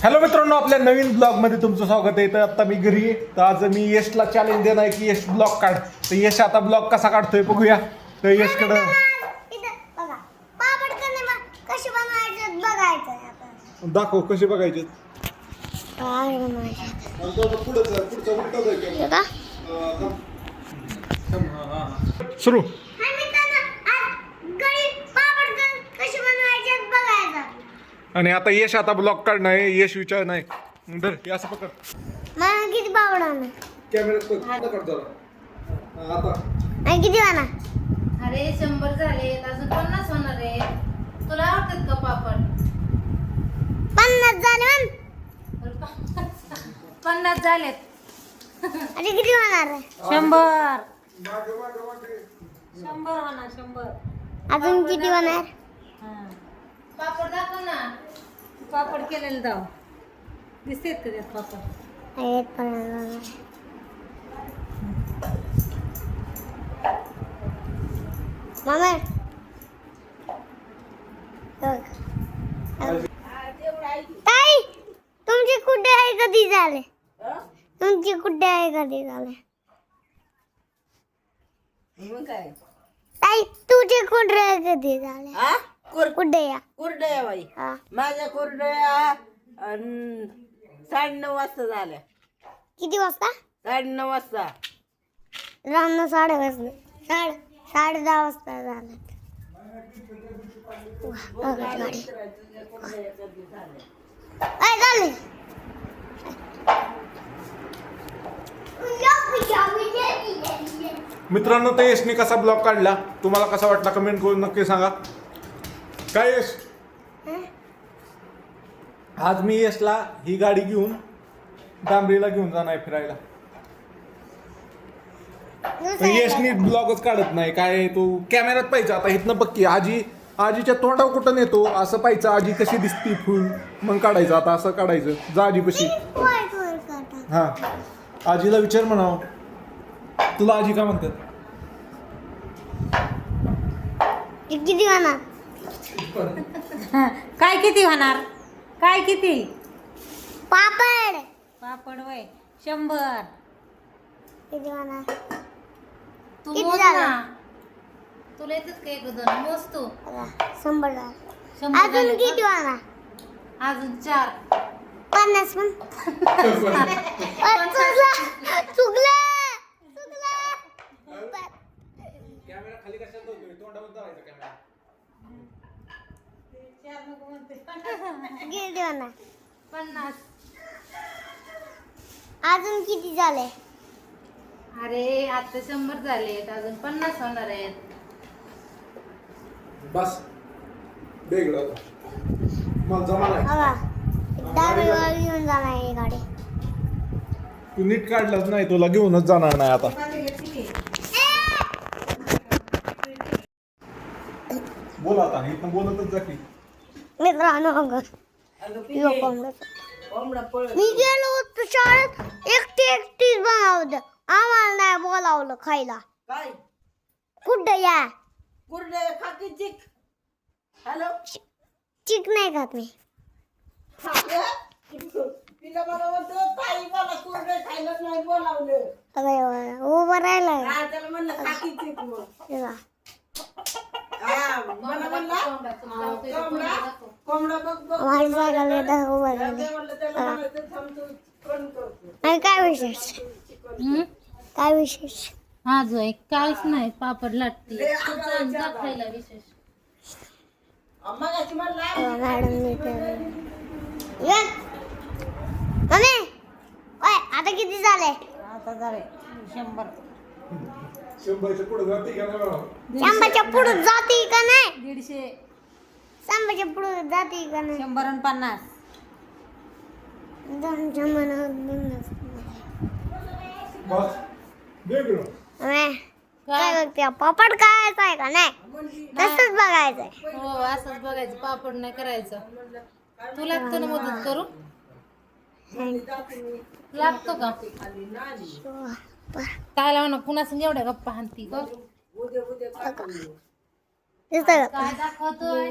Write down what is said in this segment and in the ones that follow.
Hello मित्रांनो, आपल्या नवीन ब्लॉगमध्ये तुमचं स्वागत आहे. तर आता मी घरी आहे. तर आज मी यशला चॅलेंज देणार आहे की यश ब्लॉग काढ. तर यश आता ब्लॉग कसा काढतोय बघूया. तर यशकडं दाखव कसे बघायचे. सुरू. आणि आता यश आता ब्लॉग काढणार आहे. यश विचार नाही धर हे असं पकड. मला किती पापड आणा कॅमेऱ्यात काढ जरा. आता किती आणा? अरे 100 झाले, अजून 50 होणार आहे. तुला आवडतात का पापड? 50 झाले. 50 झालेत. अरे किती होणार? 100 होणार 100. अजून किती होणार? पापड दाखव ना. पापड केलेले दाव दिसतेत का त्यात पापड? आहेत पण मामा ताई तुमचे कुठे आहे कधी झाले? तुमचे कुठे आहे कधी झाले? काय ताई तुझे कुठे आहे कधी झाले? हा कुठे या? कुरडया बाई हा. माझ्या कुरडया 9:30 वाजता झाल्या. किती वाजता? 9:30 वाजता. राम 10:30 10:30 वाजता झालं. झाले मित्रांनो, तर यशने कसा ब्लॉग काढला तुम्हाला कसा वाटला कमेंट करून नक्की सांगा. काय यश, आज मी यशला ही गाडी घेऊन डांबरीला घेऊन जाणार आहे फिरायला. तर यशनी ब्लॉगच काढत नाही काय, तो कॅमेऱ्यात पाहिजे. आता इथनं पक्की आजीच्या तोंडावर कुठं नेतो असं पाहिजे. आजी कशी दिसती फुल मग काढायचं. आता असं काढायचं जा आजीपाशी. हा आजीला विचार म्हणाव तुला आजी का म्हणतात. किती होणार? काय किती होणार? काय किती? पापड पापड वय 100. किती होणार? तू किती मोज झालं? ना. तुला येतात का एक दोन? मोज तू. 100 झाले. 100 अजून झाले किती का? होणार? अजून 4. 50 पण चुकलं. कॅमेरा खाली कशाला धरतोय? तोंडावर धरायचा कॅमेरा. किती होणार? 50. अजून किती झाले? अरे आता 100 झालेत, अजून 50 होणार आहेत. बस बेगड मग जमा नाही. बघा 10 वेळा घेऊन जाणार ही गाडी. तू नीट काढलंच नाही तुला घेऊनच जाणार नाही आता. बोल आता इथं बोलतच जा की. मित्रांनो कोंबडा पळत मी गेलो होतो शाळेत एकटीच बनवलं. आम्हाला नाही बोलावलं खायला. काय कुठं या? कुरडया खाती चिक. हॅलो चिक नाही खात मी. तिला मला म्हणतो ताई मला कुरडया खायला नाही बोलावलं. उभं राहिलं हा त्याला म्हणलं खाती चिक मग. तेव्हा. हा मला म्हणला कोंबडा बघ बघ. माझ्या जागाला येतं उभं राहिलं. ते म्हणलं त्याला म्हणायचं थांबतो कोण करतो आणि काय विशेष? काय विशेष? हा जो एक काहीच नाही. पापड लाटते खायला विशेष. मगाशी म्हणला मॅडम मम्मी ओय आता किती झाले? आता झाले 100. 100च्या पुढे जाते का नाही बरं? 100च्या पुढे जाते का नाही? 150. 100च्या पुढे जाते का नाही? 100 आणि 50. दोनच्या मनात बस बेगड. काय बघते पापड खायचा आहे का नाही? तसंच बघायचंय. हो असंच बघायचं. पापड नाही करायचं. तू लागतो ना मदत करू? लागतो का? काय म्हणा पुन्हा संग एवढ्या गप्पा हाणती ग. दिसतंय का? काय दाखवतोय?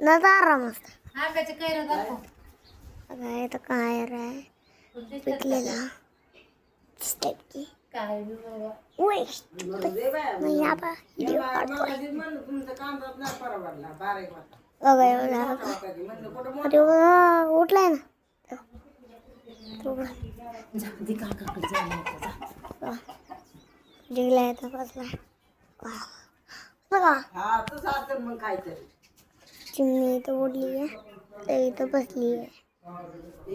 नजारा मस्त आंब्याचे कैर दाखव. काय तर काय रे पिकलेला दिसतंय की काय बी बाबा. उय दे बाया. मी आता व्हिडिओ मग काढतोय आधी म्हणलं तुमचं कांदाच नाही परवडला बारीक होता. बघा एवढा होता की म्हणलं कुठं अरे वा, उठलाय ना दे काकाकडे जा. जिंकलाय तर बसलाय बघा हा तू सारखं मग काहीतरी चिमणी इथं उडली आहे ते इथं बसली आहे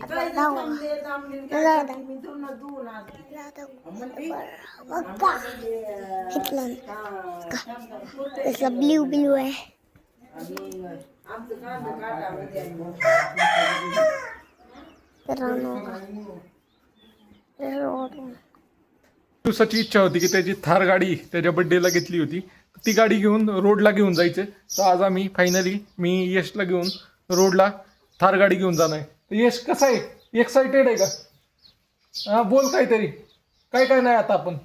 काय थांबले थांबले काय करते मी तुला दूर आणते. बघा इथलं कसं ब्ल्यू ब्ल्यू आहे आणि आमचं कांदा काटामध्ये दिवसाची इच्छा होती की त्याची थार गाडी त्याच्या बड्डेला घेतली होती. ती गाडी घेऊन रोडला घेऊन जायचं. तर आज आम्ही फायनली मी यशला घेऊन रोडला थार गाडी घेऊन जाणार आहे. तर यश कसा आहे, एक्साइटेड आहे का? हा बोल काहीतरी. काय काय नाही आता आपण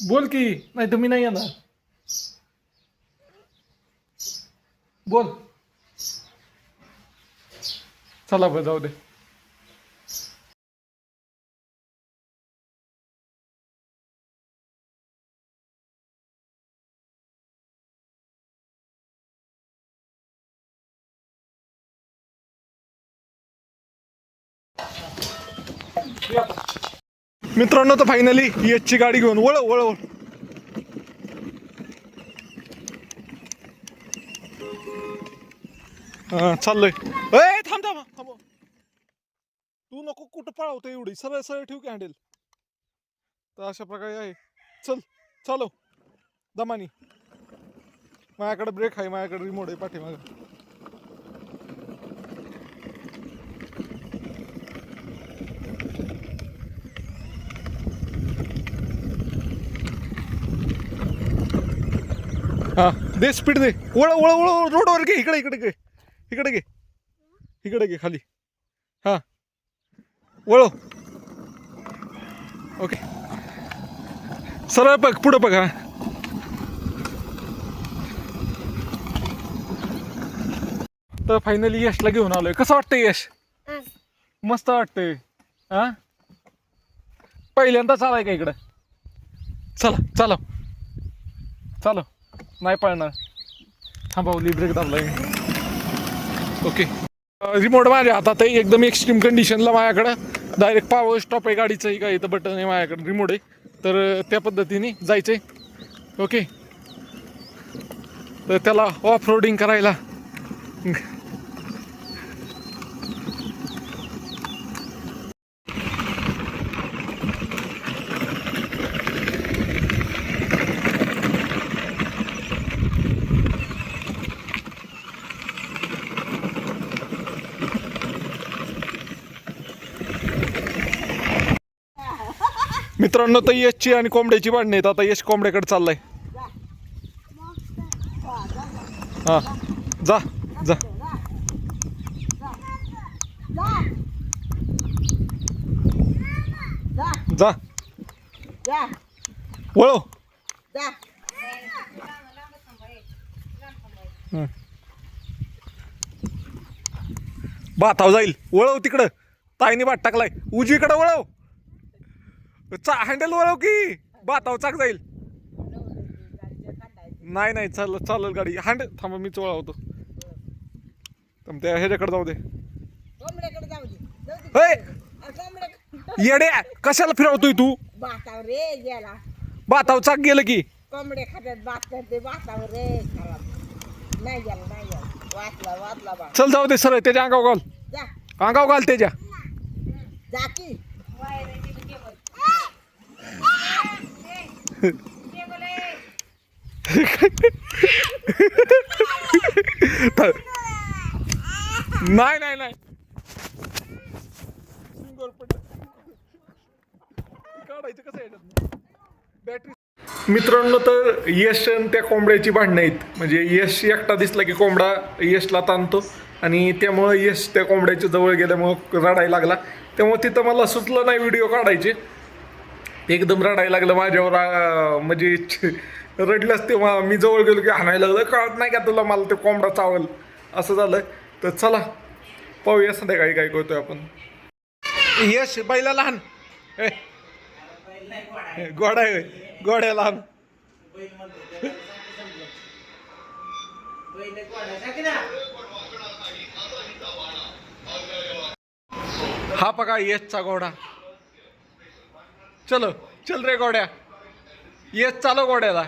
बोल की, नाही तर मी नाही येणार. बोल. चला बरं जाऊ दे. मित्रांनो तर फायनली यशची गाडी घेऊन वळव वळव चाललोय. ए थांब थांब थांब, तू नको कुठं पळवतो एवढी, सरळ सरळ ठेव की हँडल. तर अशा प्रकारे आहे. चल चालव दमानी. माझ्याकडे ब्रेक आहे, माझ्याकडे रिमोट आहे पाठीमागं. हा दे स्पीड दे. वळ वळ वळ रोडवर घे. इकडे इकडे घे, इकडे घे, इकडे घे खाली. हा वळव. ओके सरळ बघ, पुढं बघ. हा तर फायनली यशला घेऊन आलोय. कसं वाटतंय यश? मस्त वाटतंय. हा पहिल्यांदा चालाय का इकडं? चला चालव चालव. नाही पळणार. थांबवली, ब्रेक दाबलाय. ओके रिमोट माझ्या हातात आहे. एकदम एक्स्ट्रीम कंडिशनला माझ्याकडं डायरेक्ट पॉवर स्टॉप आहे गाडीचं. काय इथं बटन आहे माझ्याकडे, रिमोट आहे. तर त्या पद्धतीने जायचंय. ओके तर त्याला ऑफ रोडिंग करायला मित्रांनो. तर यशची आणि कोंबड्याची भांडणे आहेत. आता यश कोंबड्याकडे चाललाय. हा जा जा जा जा वळव. जा भाताव जाईल. वळव तिकडं. ताईने भात टाकलाय. उजवीकडे वळव. हँडल वळव की भाताव चाक जाईल. नाही नाही चाल चालेल गाडी. हँडल थांबा मीच वळवतो. त्या ह्याच्याकडे जाऊ दे. कोंबड्याकडे जाऊ दे, जाऊ दे. हे कोंबड्याकडे येड्या कशाला फिरवतोय तू? भातावर रे गेला. भाताव चाक गेलं की. कोंबड्या खात्यात भात करते भातावर रे खराब. नाही गेला नाही गेला. वाचला वाचला बा. चल जाऊ दे सरळ त्याच्या अंगाव घाल. जा अंगाव घाल त्याच्या. जा की. नाही नाही नाही काढायचं कसं याच्यात बॅटरी. मित्रांनो तर यश आणि त्या कोंबड्याची भांडणं आहेत. म्हणजे यश एकटा दिसला की कोंबडा यशला ताणतो आणि त्यामुळं यश त्या कोंबड्याच्या जवळ गेल्यामुळं रडायला लागला. त्यामुळे तिथं मला सुचलं नाही व्हिडिओ काढायचे. एकदम रडायला लागलं माझ्यावर. म्हणजे रडल्यास तेव्हा मी जवळ गेलो की हाणायला लागलं, कळत नाही का तुला मला ते कोंबडा चावल, असं झालं. तर चला पाहूया संध्याकाळी काय करतोय आपण. यश बैला लहान गोडा आहे, गोड्या लहान. हा बघा यशचा घोडा. चलो चल रे गोड्या, यश चालो गोड्याला.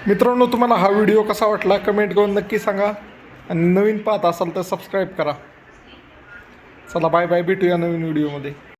मित्रांनो, तुम्हाला हा व्हिडिओ कसा वाटला कमेंट करून नक्की सांगा. आणि नवीन पाहत असाल तर सबस्क्राईब करा. चला बाय बाय, भेटूया नवीन व्हिडिओमध्ये.